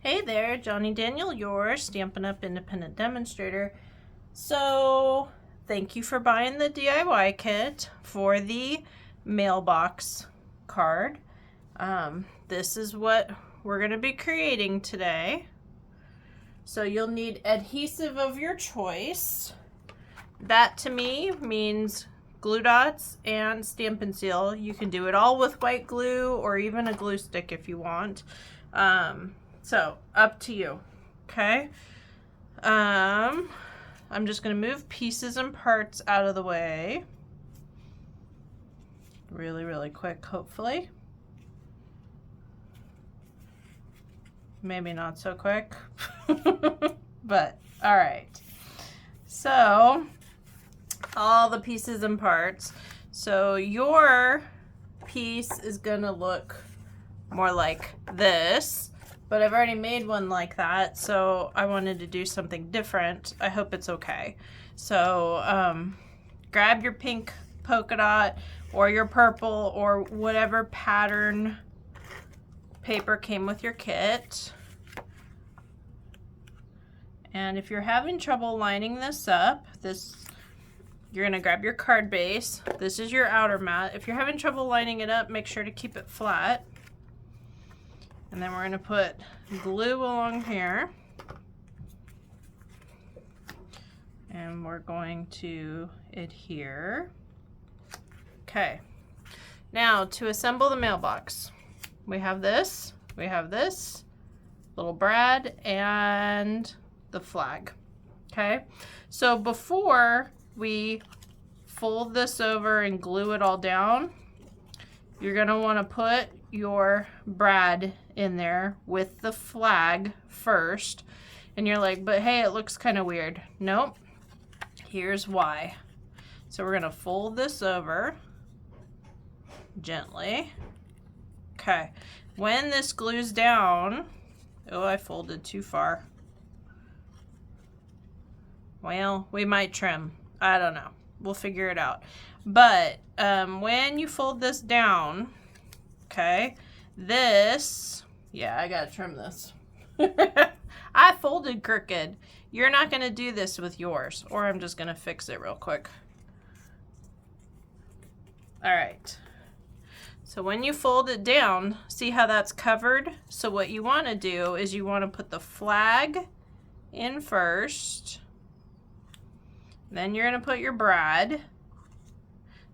Hey there, Johnny Daniel, your Stampin' Up! Independent Demonstrator. So, thank you for buying the DIY kit for the mailbox card. This is what we're going to be creating today. So you'll need adhesive of your choice. That to me means glue dots and Stampin' Seal. You can do it all with white glue or even a glue stick if you want. So up to you. Okay. I'm just going to move pieces and parts out of the way. Really quick, hopefully. Maybe not so quick. But all right. So all the pieces and parts. So your piece is going to look more like this. But I've already made one like that, so I wanted to do something different. I hope it's okay. So grab your pink polka dot or your purple or whatever pattern paper came with your kit. And if you're having trouble lining this up, you're gonna grab your card base. This is your outer mat. If you're having trouble lining it up, make sure to keep it flat. And then we're going to put glue along here. And we're going to adhere. Okay. Now to assemble the mailbox. We have this, little brad, and the flag. Okay. So before we fold this over and glue it all down, you're going to want to put your brad in there with the flag first. And you're like, but hey, it looks kind of weird. Nope. Here's why. So we're going to fold this over gently. Okay. When this glues down, oh, I folded too far. Well, we might trim. I don't know. We'll figure it out. But when you fold this down, okay, yeah, I gotta trim this. I folded crooked. You're not gonna do this with yours, or I'm just gonna fix it real quick. All right. So when you fold it down, see how that's covered? So what you wanna do is you wanna put the flag in first. Then you're gonna put your brad.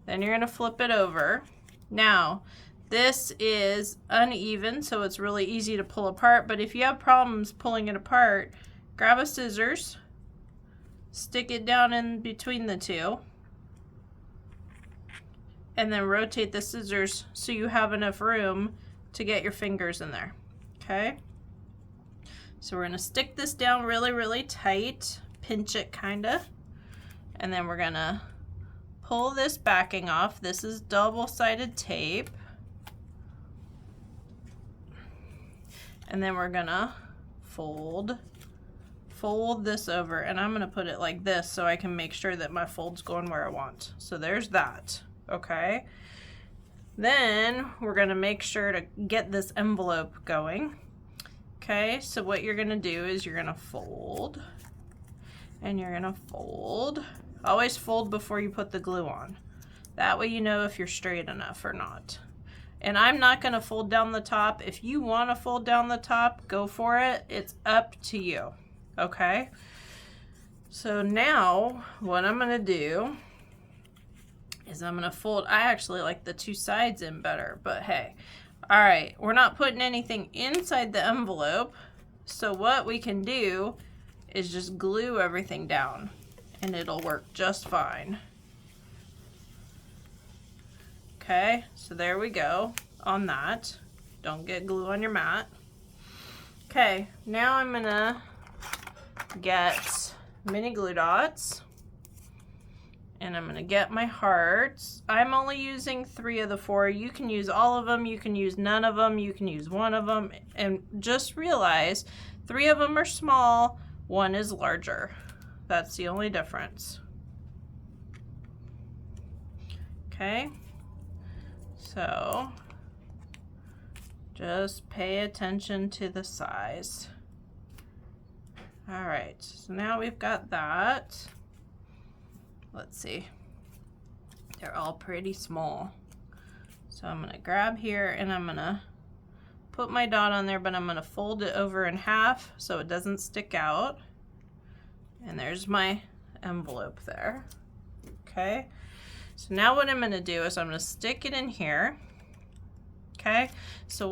Then you're gonna flip it over. Now, this is uneven, so it's really easy to pull apart, but if you have problems pulling it apart, grab a scissors, stick it down in between the two, and then rotate the scissors so you have enough room to get your fingers in there, okay? So we're gonna stick this down really tight, pinch it kinda, and then we're gonna pull this backing off. This is double-sided tape. And then we're gonna fold this over, and I'm gonna put it like this so I can make sure that my fold's going where I want. So there's that, okay? Then we're gonna make sure to get this envelope going. Okay, so what you're gonna do is you're gonna fold, and you're gonna fold. Always fold before you put the glue on. That way you know if you're straight enough or not. And I'm not going to fold down the top. If you want to fold down the top, go for it. It's up to you. Okay? So now what I'm going to do is I'm going to fold. I actually like the two sides in better, but hey. All right, we're not putting anything inside the envelope. So what we can do is just glue everything down, and it'll work just fine. Okay, so there we go on that. Don't get glue on your mat. Okay, now I'm gonna get mini glue dots, and I'm gonna get my hearts. I'm only using 3 of the 4. You can use all of them, you can use none of them, you can use 1 of them, and just realize 3 of them are small, 1 is larger. That's the only difference. Okay. So just pay attention to the size. All right, so now we've got that. Let's see. They're all pretty small. So I'm gonna grab here and I'm gonna put my dot on there, but I'm gonna fold it over in half so it doesn't stick out. And there's my envelope there. Okay, so now what I'm gonna do is I'm gonna stick it in here. Okay, so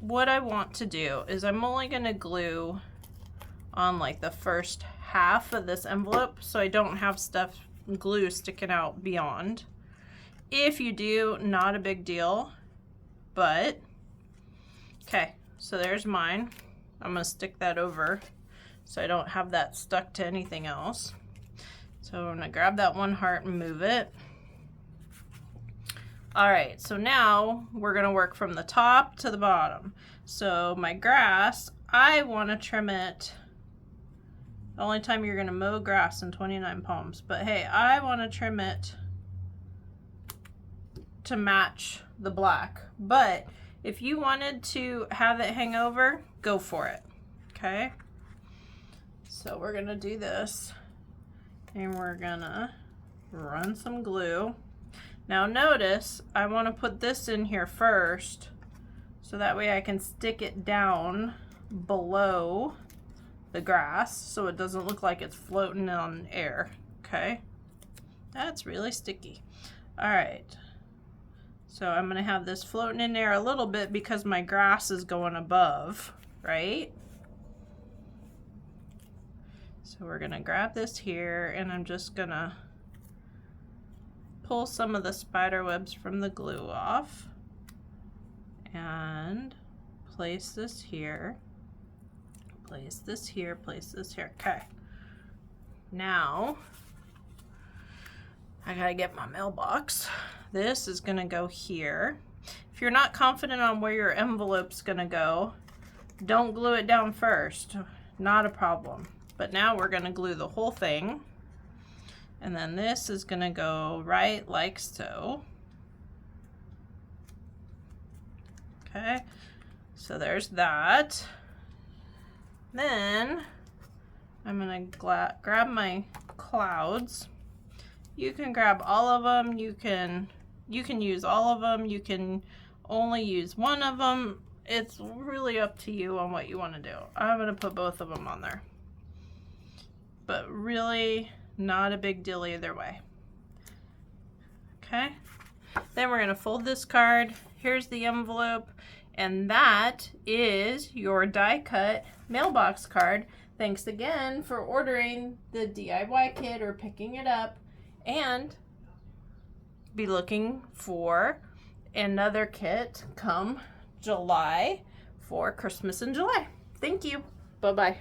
what I want to do is I'm only gonna glue on like the first half of this envelope so I don't have stuff, glue sticking out beyond. If you do, not a big deal, but okay, so there's mine. I'm gonna stick that over so I don't have that stuck to anything else. So I'm gonna grab that one heart and move it. All right, so now we're gonna work from the top to the bottom. So my grass, I wanna trim it. The only time you're gonna mow grass in 29 palms, but hey, I wanna trim it to match the black. But if you wanted to have it hang over, go for it, okay? So we're gonna do this and we're gonna run some glue. Now notice, I wanna put this in here first so that way I can stick it down below the grass so it doesn't look like it's floating on air, okay? That's really sticky. All right. So I'm gonna have this floating in there a little bit because my grass is going above, right? So we're gonna grab this here and I'm just gonna pull some of the spider webs from the glue off and place this here, place this here, place this here. Okay. Now I gotta get my mailbox. This is gonna go here. If you're not confident on where your envelope's gonna go, don't glue it down first. Not a problem. But now we're gonna glue the whole thing. And then this is gonna go right like so. Okay, so there's that. Then I'm gonna grab my clouds. You can grab all of them. You can use all of them. You can only use one of them. It's really up to you on what you want to do. I'm gonna put both of them on there, but really not a big deal either way. Okay, then we're gonna fold this card. Here's the envelope, and that is your die cut mailbox card. Thanks again for ordering the DIY kit or picking it up, and be looking for another kit come July for Christmas in July. Thank you. Bye-bye.